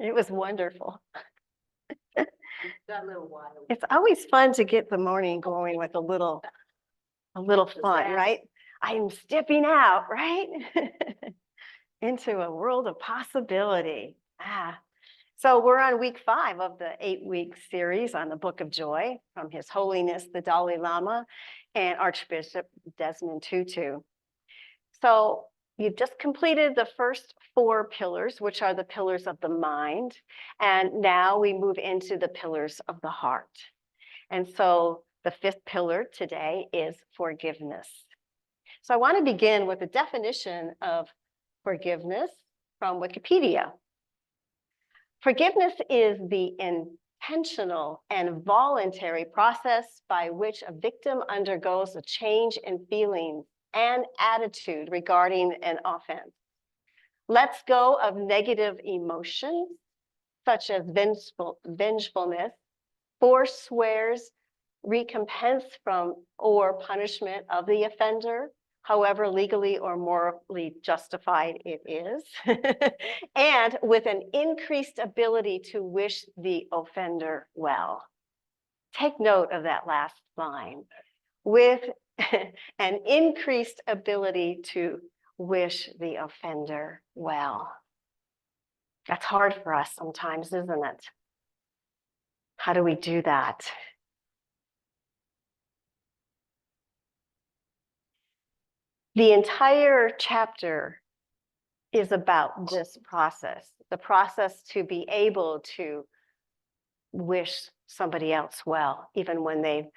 It was wonderful. Got a little wild. It's always fun to get the morning going with a little fun, right? I'm stepping out, right? Into a world of possibility. So we're on week 5 of the 8-week series on the Book of Joy from His Holiness the Dalai Lama and Archbishop Desmond Tutu. So you've just completed the first 4 pillars, which are the pillars of the mind. And now we move into the pillars of the heart. And so the 5th pillar today is forgiveness. So I want to begin with a definition of forgiveness from Wikipedia. Forgiveness is the intentional and voluntary process by which a victim undergoes a change in feelings and attitude regarding an offense. Lets go of negative emotions, such as vengefulness, forswears recompense from or punishment of the offender, however legally or morally justified it is, and with an increased ability to wish the offender well. Take note of that last line. With an increased ability to wish the offender well. That's hard for us sometimes, isn't it? How do we do that? The entire chapter is about this process, the process to be able to wish somebody else well, even when they've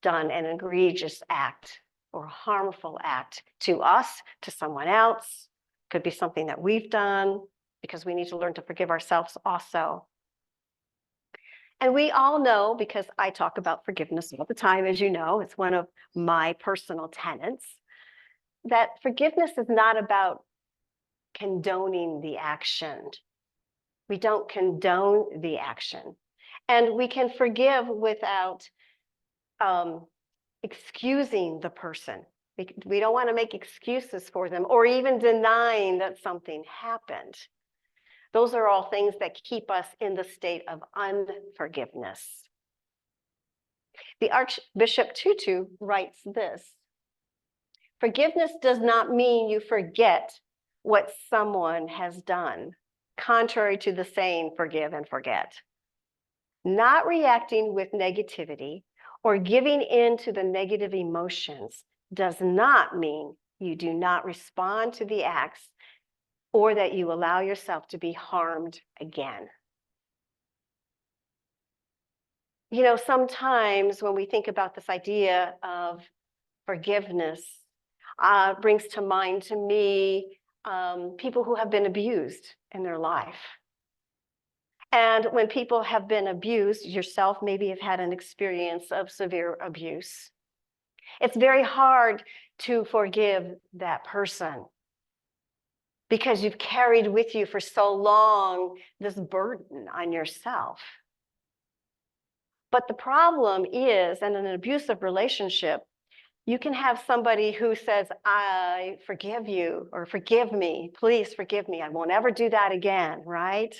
done an egregious act or a harmful act to us, to someone else. Could be something that we've done, because we need to learn to forgive ourselves also. And we all know, because I talk about forgiveness all the time, as you know, it's one of my personal tenets, that forgiveness is not about condoning the action. We don't condone the action. And we can forgive without excusing the person. We don't want to make excuses for them or even denying that something happened. Those are all things that keep us in the state of unforgiveness. The Archbishop Tutu writes this: forgiveness does not mean you forget what someone has done, contrary to the saying, forgive and forget. Not reacting with negativity or giving in to the negative emotions does not mean you do not respond to the acts or that you allow yourself to be harmed again. You know, sometimes when we think about this idea of forgiveness, brings to mind to me people who have been abused in their life. And when people have been abused, yourself maybe have had an experience of severe abuse, it's very hard to forgive that person because you've carried with you for so long this burden on yourself. But the problem is, in an abusive relationship, you can have somebody who says, I forgive you, or forgive me, please forgive me, I won't ever do that again, right?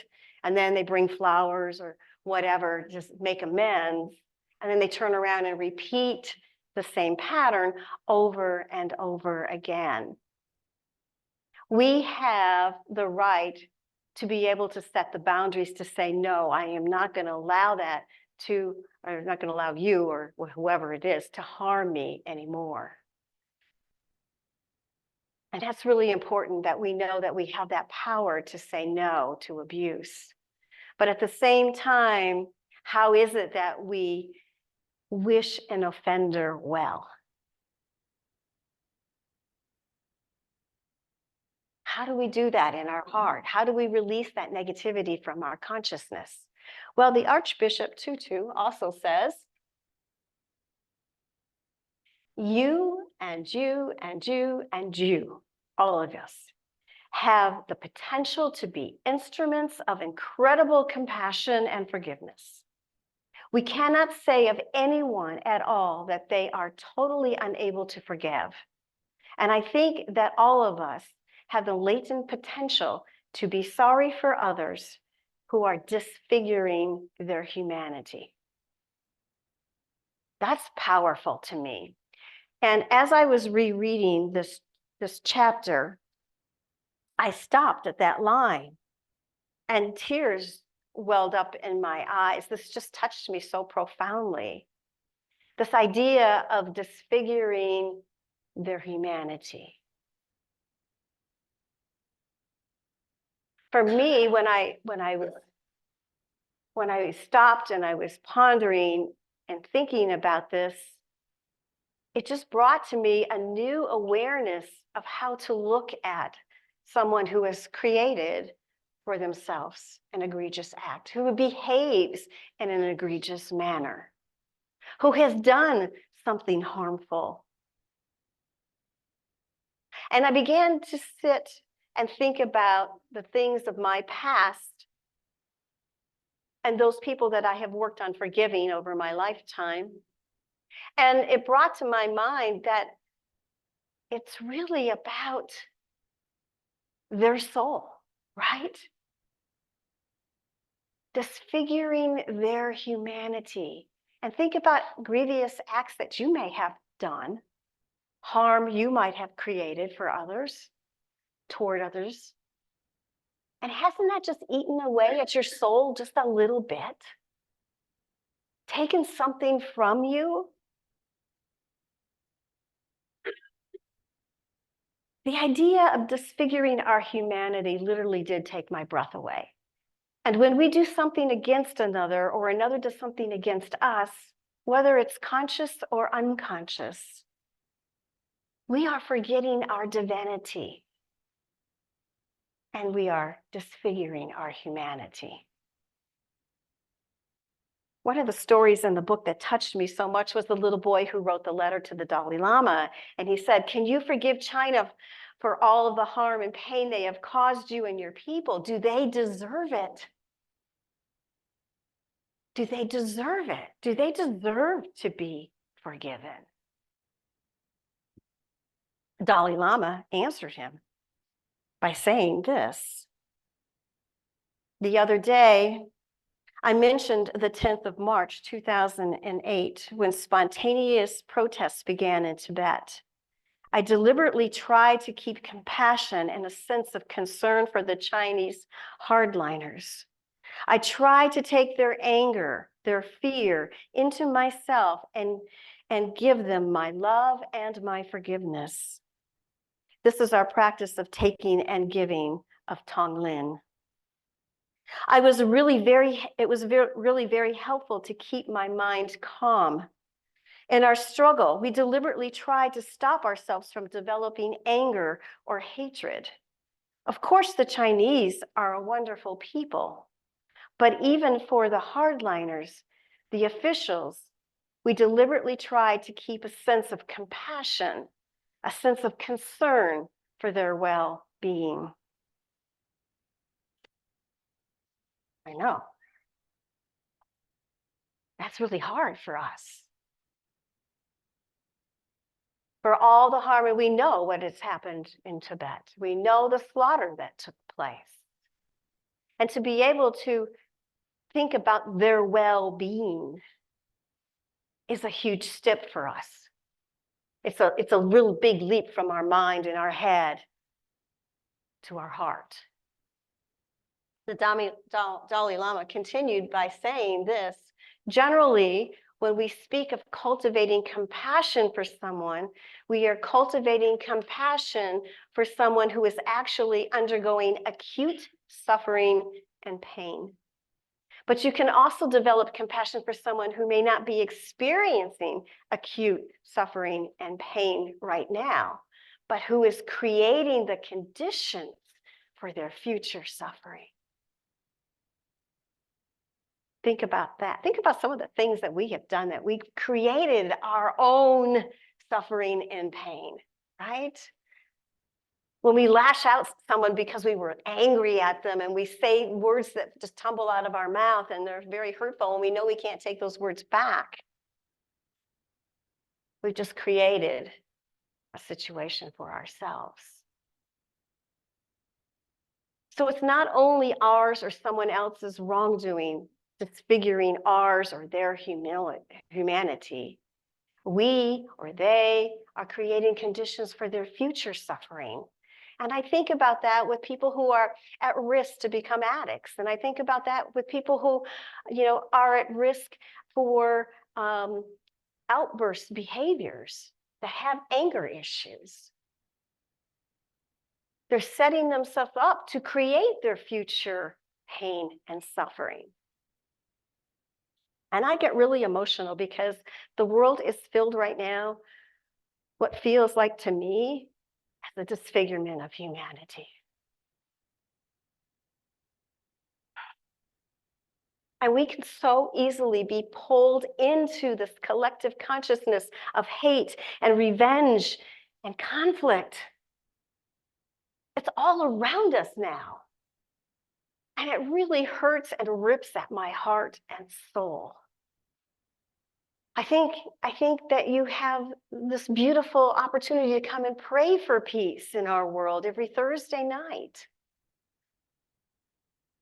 And then they bring flowers or whatever, just make amends. And then they turn around and repeat the same pattern over and over again. We have the right to be able to set the boundaries to say, no, I am not going to allow that to, or not going to allow you or whoever it is to harm me anymore. And that's really important, that we know that we have that power to say no to abuse. But at the same time, how is it that we wish an offender well? How do we do that in our heart? How do we release that negativity from our consciousness? Well, the Archbishop Tutu also says, you and you and you and you, all of us, have the potential to be instruments of incredible compassion and forgiveness. We cannot say of anyone at all that they are totally unable to forgive. And I think that all of us have the latent potential to be sorry for others who are disfiguring their humanity. That's powerful to me. And as I was rereading this chapter, I stopped at that line and tears welled up in my eyes. This just touched me so profoundly. This idea of disfiguring their humanity. For me, when I stopped and I was pondering and thinking about this, it just brought to me a new awareness of how to look at someone who has created for themselves an egregious act, who behaves in an egregious manner, who has done something harmful. And I began to sit and think about the things of my past and those people that I have worked on forgiving over my lifetime. And it brought to my mind that it's really about their soul, right? Disfiguring their humanity. And think about grievous acts that you may have done, harm you might have created for others, toward others. And hasn't that just eaten away at your soul just a little bit? Taken something from you? The idea of disfiguring our humanity literally did take my breath away. And when we do something against another or another does something against us, whether it's conscious or unconscious, we are forgetting our divinity and we are disfiguring our humanity. One of the stories in the book that touched me so much was the little boy who wrote the letter to the Dalai Lama. And he said, "Can you forgive China for all of the harm and pain they have caused you and your people? Do they deserve it? Do they deserve it? Do they deserve to be forgiven?" Dalai Lama answered him by saying this. The other day, I mentioned the 10th of March, 2008, when spontaneous protests began in Tibet. I deliberately tried to keep compassion and a sense of concern for the Chinese hardliners. I tried to take their anger, their fear into myself and give them my love and my forgiveness. This is our practice of taking and giving of Tonglen. It was really very helpful to keep my mind calm. In our struggle, we deliberately tried to stop ourselves from developing anger or hatred. Of course, the Chinese are a wonderful people, but even for the hardliners, the officials, we deliberately tried to keep a sense of compassion, a sense of concern for their well-being. I know. That's really hard for us. For all the harm, and we know what has happened in Tibet. We know the slaughter that took place. And to be able to think about their well-being is a huge step for us. It's a real big leap from our mind and our head to our heart. The Dalai Lama continued by saying this: generally, when we speak of cultivating compassion for someone, we are cultivating compassion for someone who is actually undergoing acute suffering and pain. But you can also develop compassion for someone who may not be experiencing acute suffering and pain right now, but who is creating the conditions for their future suffering. Think about that. Think about some of the things that we have done, that we created our own suffering and pain, right? When we lash out at someone because we were angry at them and we say words that just tumble out of our mouth and they're very hurtful and we know we can't take those words back, we've just created a situation for ourselves. So it's not only ours or someone else's wrongdoing disfiguring ours or their humanity. We or they are creating conditions for their future suffering. And I think about that with people who are at risk to become addicts. And I think about that with people who, are at risk for outburst behaviors, that have anger issues. They're setting themselves up to create their future pain and suffering. And I get really emotional because the world is filled right now, what feels like to me, as a disfigurement of humanity. And we can so easily be pulled into this collective consciousness of hate and revenge and conflict. It's all around us now. And it really hurts and rips at my heart and soul. I think that you have this beautiful opportunity to come and pray for peace in our world every Thursday night.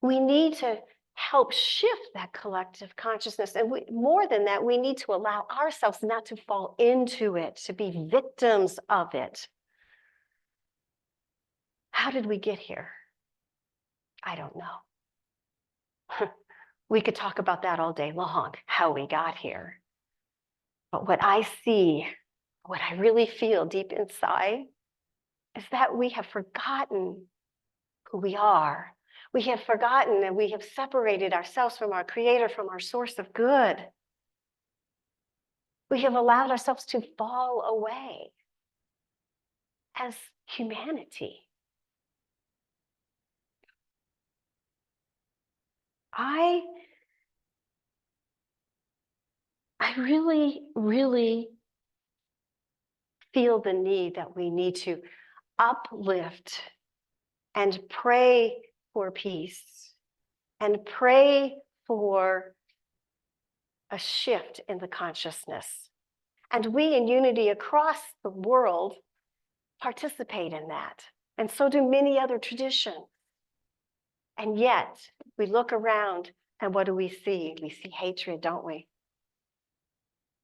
We need to help shift that collective consciousness. And more than that, we need to allow ourselves not to fall into it, to be victims of it. How did we get here? I don't know. We could talk about that all day long, how we got here. But what I see, what I really feel deep inside, is that we have forgotten who we are. We have forgotten and we have separated ourselves from our Creator, from our source of good. We have allowed ourselves to fall away as humanity. I really, really feel the need that we need to uplift and pray for peace and pray for a shift in the consciousness. And we in Unity across the world participate in that. And so do many other traditions. And yet we look around and what do we see? We see hatred, don't we?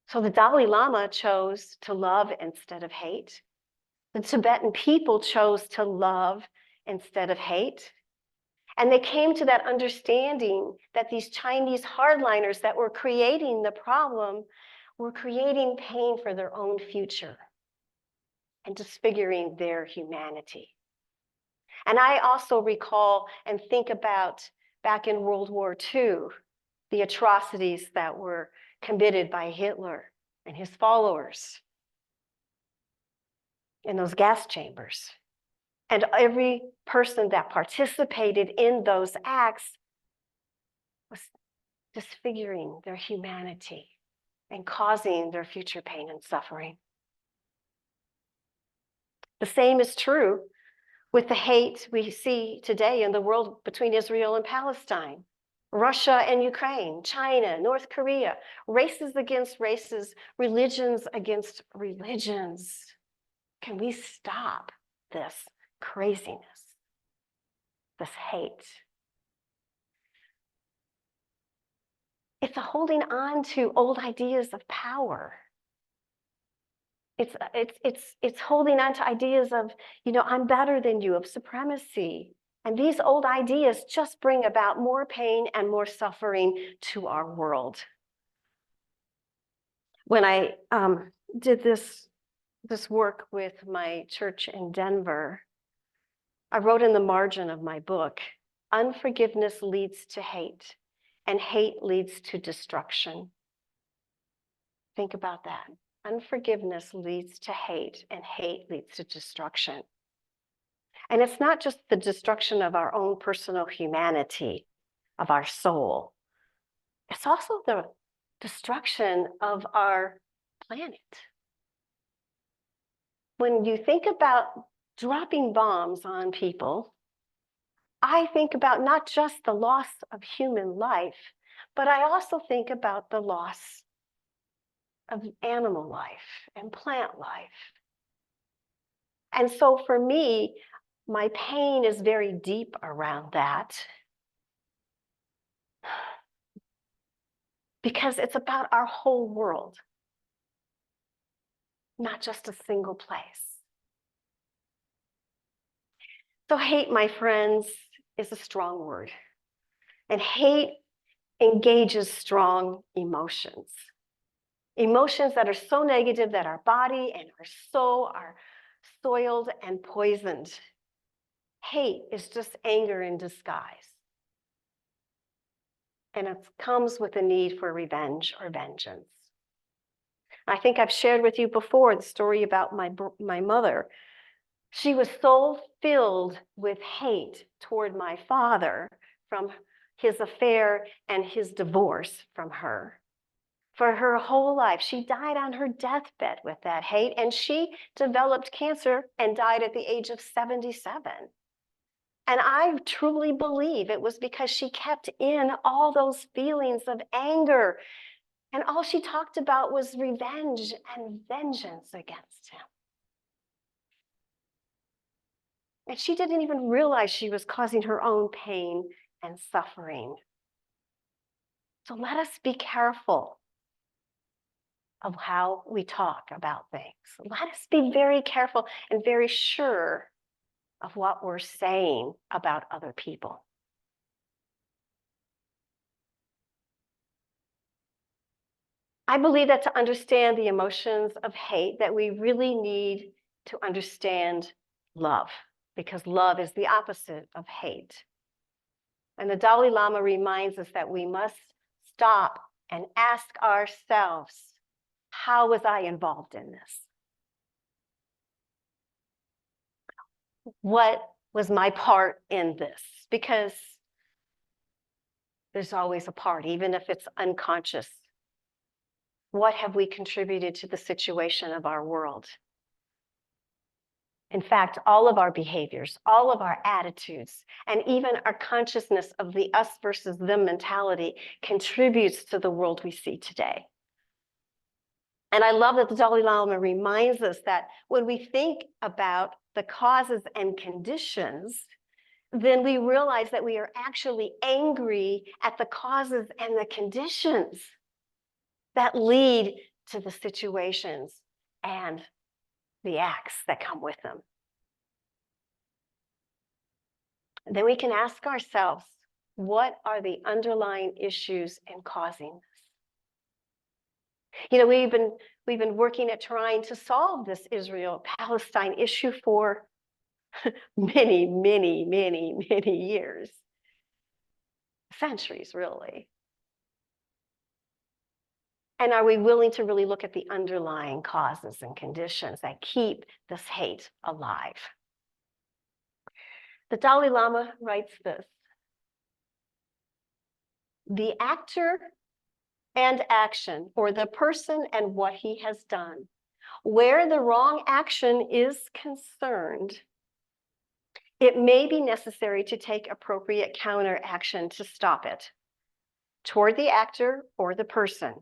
So the Dalai Lama chose to love instead of hate. The Tibetan people chose to love instead of hate. And they came to that understanding that these Chinese hardliners that were creating the problem were creating pain for their own future and disfiguring their humanity. And I also recall and think about back in World War II, the atrocities that were committed by Hitler and his followers in those gas chambers. And every person that participated in those acts was disfiguring their humanity and causing their future pain and suffering. The same is true with the hate we see today in the world between Israel and Palestine, Russia and Ukraine, China, North Korea, races against races, religions against religions. Can we stop this craziness, this hate? It's a holding on to old ideas of power. It's holding on to ideas of, I'm better than you, of supremacy. And these old ideas just bring about more pain and more suffering to our world. When I did this work with my church in Denver, I wrote in the margin of my book, unforgiveness leads to hate, and hate leads to destruction. Think about that. Unforgiveness leads to hate, and hate leads to destruction. And it's not just the destruction of our own personal humanity, of our soul. It's also the destruction of our planet. When you think about dropping bombs on people, I think about not just the loss of human life, but I also think about the loss of animal life and plant life. And so for me, my pain is very deep around that because it's about our whole world, not just a single place. So hate, my friends, is a strong word. And hate engages strong emotions. Emotions that are so negative that our body and our soul are soiled and poisoned. Hate is just anger in disguise. And it comes with a need for revenge or vengeance. I think I've shared with you before the story about my mother. She was so filled with hate toward my father from his affair and his divorce from her. For her whole life, she died on her deathbed with that hate, and she developed cancer and died at the age of 77. And I truly believe it was because she kept in all those feelings of anger, and all she talked about was revenge and vengeance against him. And she didn't even realize she was causing her own pain and suffering. So let us be careful of how we talk about things. Let us be very careful and very sure of what we're saying about other people. I believe that to understand the emotions of hate, that we really need to understand love, because love is the opposite of hate. And the Dalai Lama reminds us that we must stop and ask ourselves, how was I involved in this? What was my part in this? Because there's always a part, even if it's unconscious. What have we contributed to the situation of our world? In fact, all of our behaviors, all of our attitudes, and even our consciousness of the us versus them mentality contributes to the world we see today. And I love that the Dalai Lama reminds us that when we think about the causes and conditions, then we realize that we are actually angry at the causes and the conditions that lead to the situations and the acts that come with them. Then we can ask ourselves, what are the underlying issues in causing this? You know, we've been working at trying to solve this Israel-Palestine issue for many, many, many, many years, centuries, really. And are we willing to really look at the underlying causes and conditions that keep this hate alive? The Dalai Lama writes this: the actor and action, or the person and what he has done, where the wrong action is concerned, it may be necessary to take appropriate counteraction to stop it toward the actor or the person.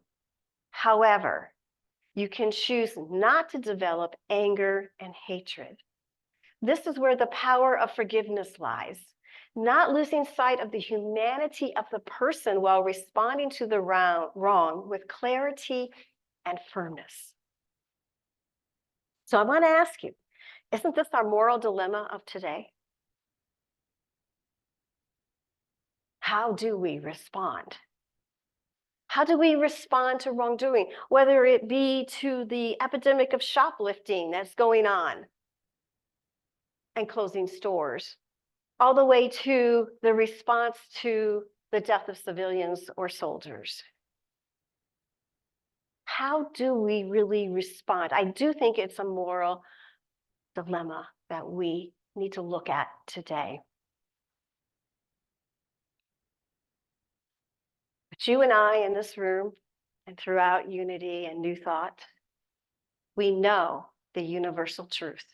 However, you can choose not to develop anger and hatred. This is where the power of forgiveness lies, not losing sight of the humanity of the person while responding to the wrong with clarity and firmness. So I want to ask you, isn't this our moral dilemma of today? How do we respond? How do we respond to wrongdoing, whether it be to the epidemic of shoplifting that's going on and closing stores, all the way to the response to the death of civilians or soldiers? How do we really respond? I do think it's a moral dilemma that we need to look at today. But you and I in this room and throughout Unity and New Thought, we know the universal truth.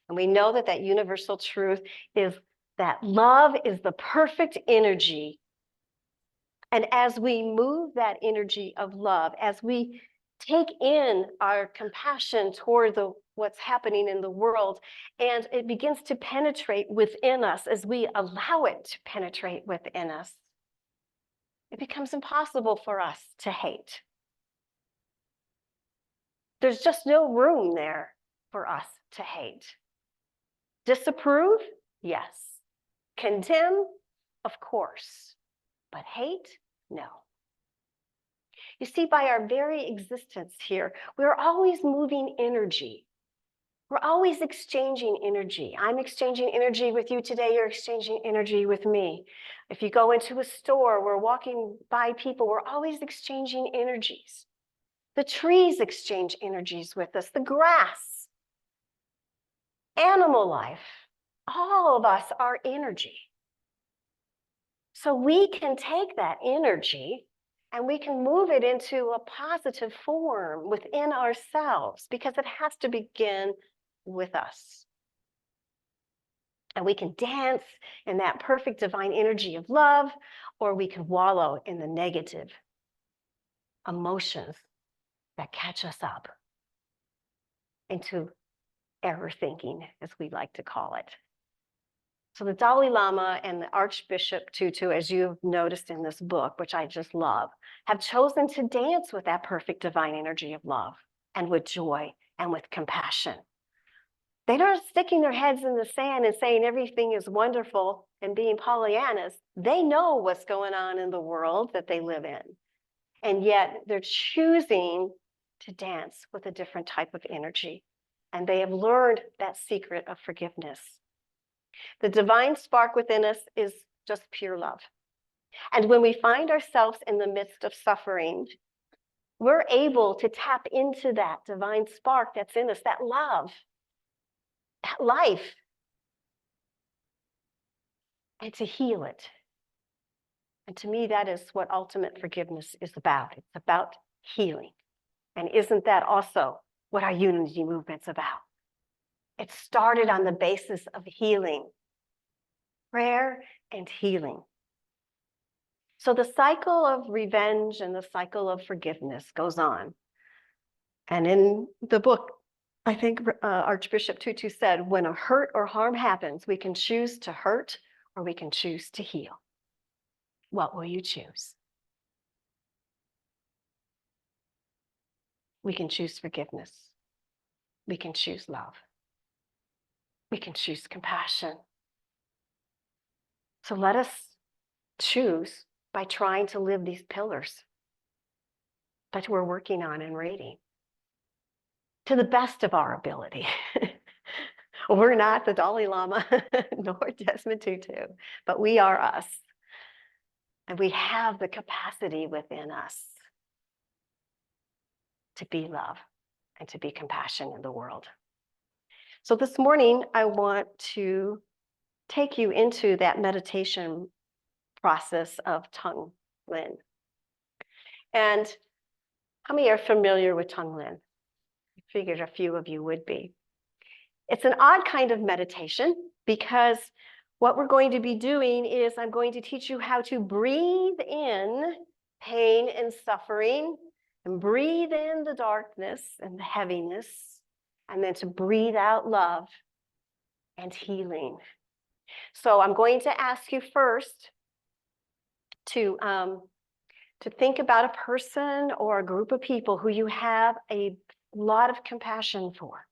And we know that that universal truth is that love is the perfect energy. And as we move that energy of love, as we take in our compassion toward the what's happening in the world, and it begins to penetrate within us as we allow it to penetrate within us. It becomes impossible for us to hate. There's just no room there for us to hate. Disapprove? Yes. Condemn? Of course. But hate? No. You see, by our very existence here, we're always moving energy. We're always exchanging energy. I'm exchanging energy with you today. You're exchanging energy with me. If you go into a store, we're walking by people, we're always exchanging energies. The trees exchange energies with us, the grass, animal life, all of us are energy. So we can take that energy and we can move it into a positive form within ourselves, because it has to begin with us. And we can dance in that perfect divine energy of love, or we can wallow in the negative emotions that catch us up into error thinking, as we like to call it. So the Dalai Lama and the Archbishop Tutu, as you've noticed in this book, which I just love, have chosen to dance with that perfect divine energy of love and with joy and with compassion. They're not sticking their heads in the sand and saying everything is wonderful and being Pollyannas. They know what's going on in the world that they live in. And yet they're choosing to dance with a different type of energy. And they have learned that secret of forgiveness. The divine spark within us is just pure love. And when we find ourselves in the midst of suffering, we're able to tap into that divine spark that's in us, that love, that life, and to heal it. And to me, that is what ultimate forgiveness is about. It's about healing. And isn't that also what our unity movement's about? It started on the basis of healing, prayer and healing. So the cycle of revenge and the cycle of forgiveness goes on. And in the book, I think Archbishop Tutu said, when a hurt or harm happens, we can choose to hurt or we can choose to heal. What will you choose? We can choose forgiveness. We can choose love. We can choose compassion. So let us choose by trying to live these pillars that we're working on and reading to the best of our ability. We're not the Dalai Lama nor Desmond Tutu, but we are us. And we have the capacity within us to be love and to be compassion in the world. So this morning, I want to take you into that meditation process of Tung Lin. And how many are familiar with Tung Lin? I figured a few of you would be. It's an odd kind of meditation because what we're going to be doing is I'm going to teach you how to breathe in pain and suffering and breathe in the darkness and the heaviness, and then to breathe out love and healing. So I'm going to ask you first to think about a person or a group of people who you have a lot of compassion for.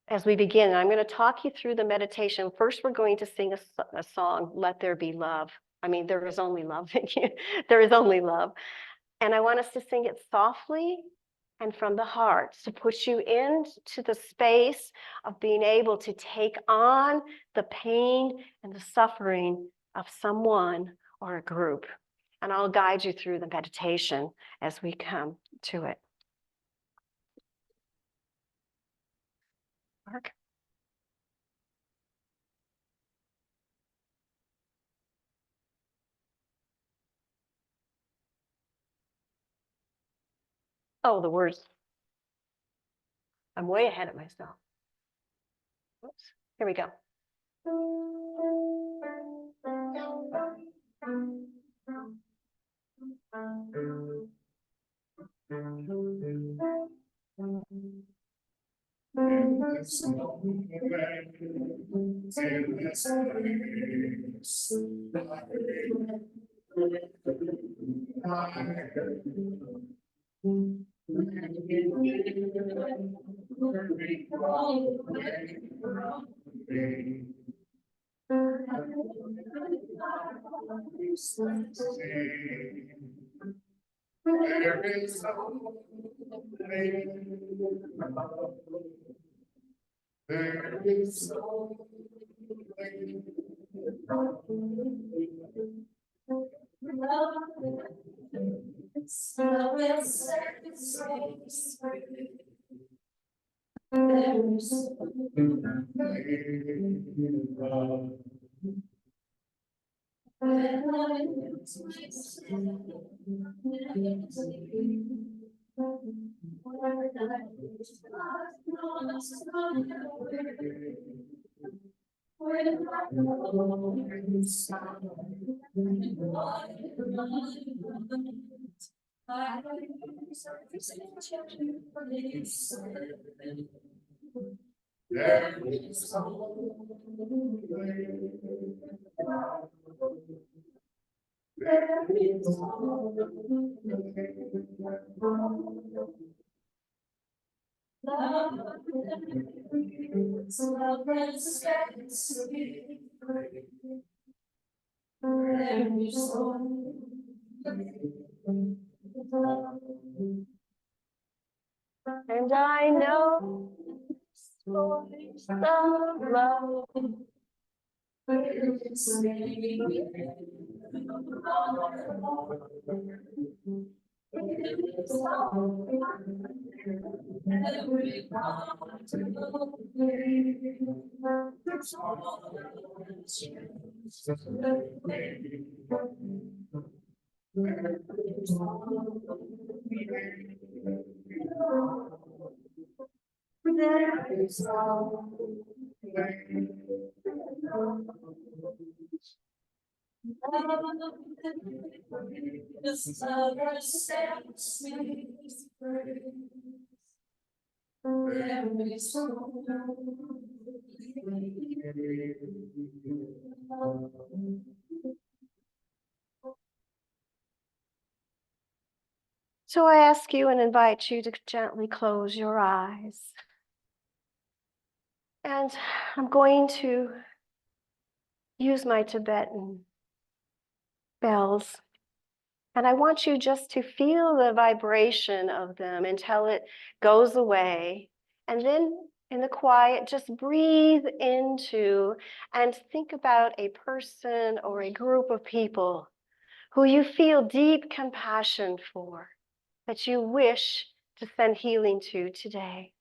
As we begin, I'm going to talk you through the meditation. First, we're going to sing a song, Let There Be Love. I mean, there is only love. There is only love. And I want us to sing it softly and from the heart to put you into the space of being able to take on the pain and the suffering of someone or a group. And I'll guide you through the meditation as we come to it. Mark? Oh, the words. I'm way ahead of myself. Oops. Here we go. And I know voice of love. So I ask you and invite you to gently close your eyes. And I'm going to use my Tibetan bells. And I want you just to feel the vibration of them until it goes away. And then in the quiet, just breathe into and think about a person or a group of people who you feel deep compassion for, that you wish to send healing to today.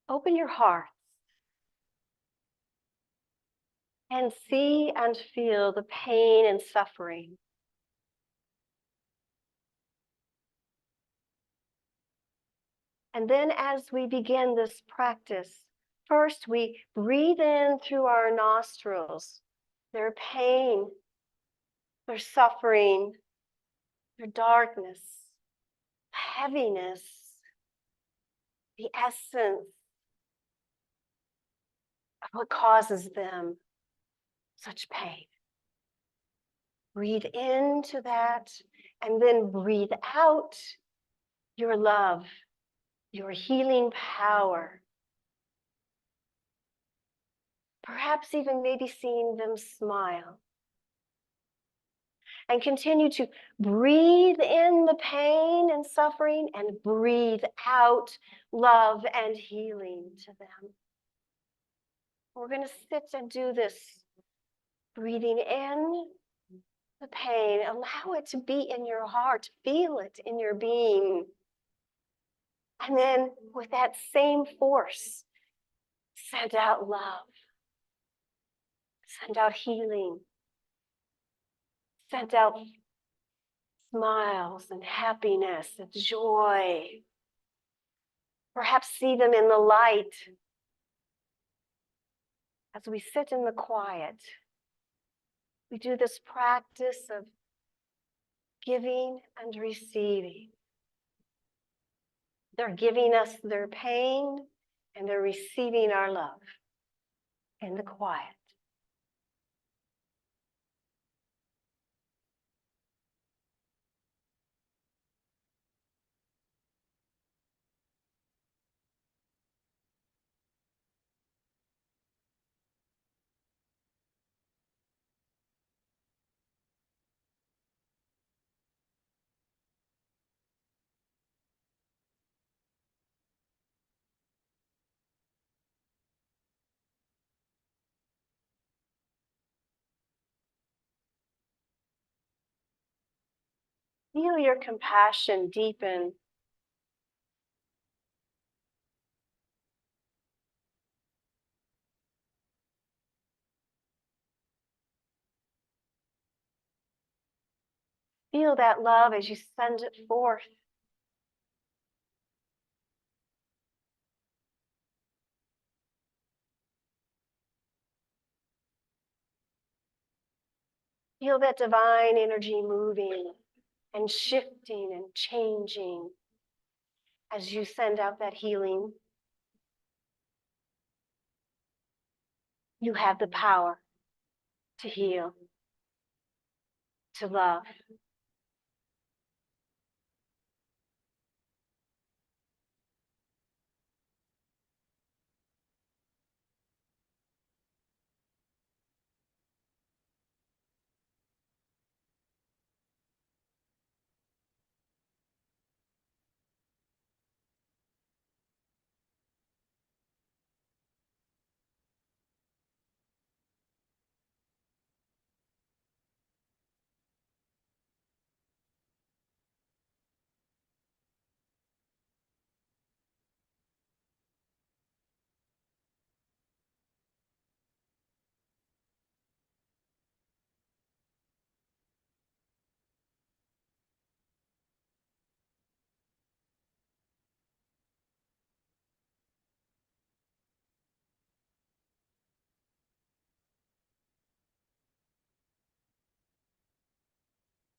Open your heart and see and feel the pain and suffering. And then as we begin this practice, first we breathe in through our nostrils their pain, their suffering, their darkness, heaviness, the essence of what causes them such pain. Breathe into that and then breathe out your love, your healing power. Perhaps even maybe seeing them smile. And continue to breathe in the pain and suffering and breathe out love and healing to them. We're going to sit and do this, breathing in the pain. Allow it to be in your heart. Feel it in your being. And then with that same force, Send out love. Send out healing. Send out smiles and happiness and joy. Perhaps see them in the light as we sit in the quiet. We do this practice of giving and receiving. They're giving us their pain and they're receiving our love in the quiet. Feel your compassion deepen. Feel that love as you send it forth. Feel that divine energy moving and shifting and changing as you send out that healing. You have the power to heal, to love.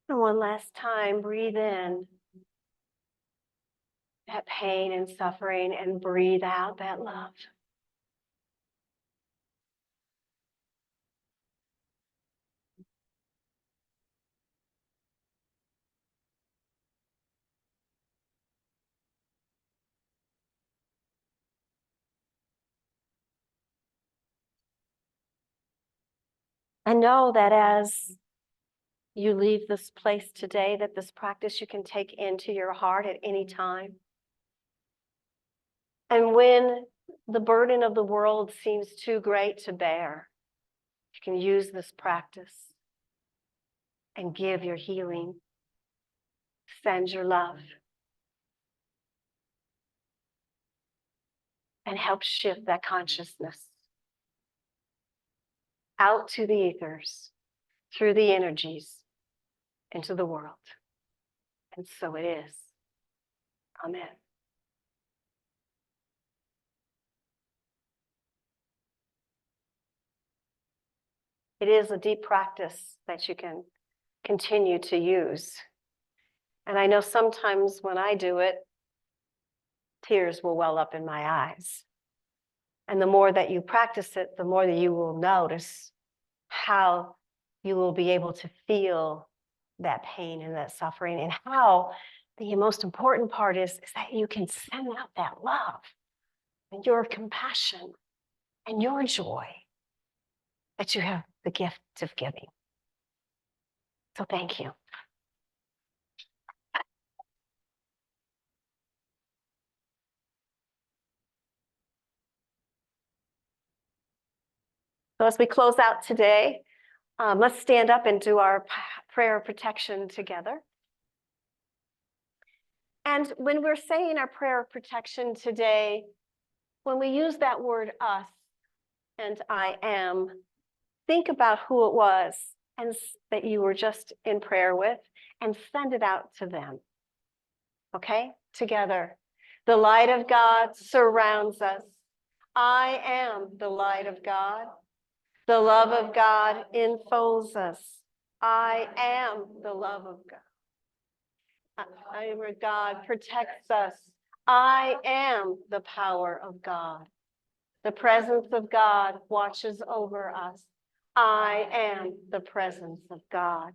And one last time, breathe in that pain and suffering and breathe out that love. And know that as you leave this place today, that this practice you can take into your heart at any time. And when the burden of the world seems too great to bear, you can use this practice and give your healing, send your love, and help shift that consciousness out to the ethers, through the energies, into the world. And so it is. Amen. It is a deep practice that you can continue to use. And I know sometimes when I do it, tears will well up in my eyes. And the more that you practice it, the more that you will notice how you will be able to feel that pain and that suffering, and how the most important part is that you can send out that love and your compassion and your joy, that you have the gift of giving. So thank you. So as we close out today, let's stand up and do our prayer of protection together. And when we're saying our prayer of protection today, when we use that word us and I am, think about who it was and that you were just in prayer with and send it out to them. Okay, together. The light of God surrounds us. I am the light of God. The love of God enfolds us. I am the love of God. God protects us. I am the power of God. The presence of God watches over us. I am the presence of God.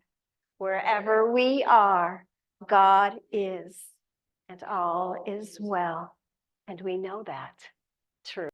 Wherever we are, God is, and all is well. And we know that. True.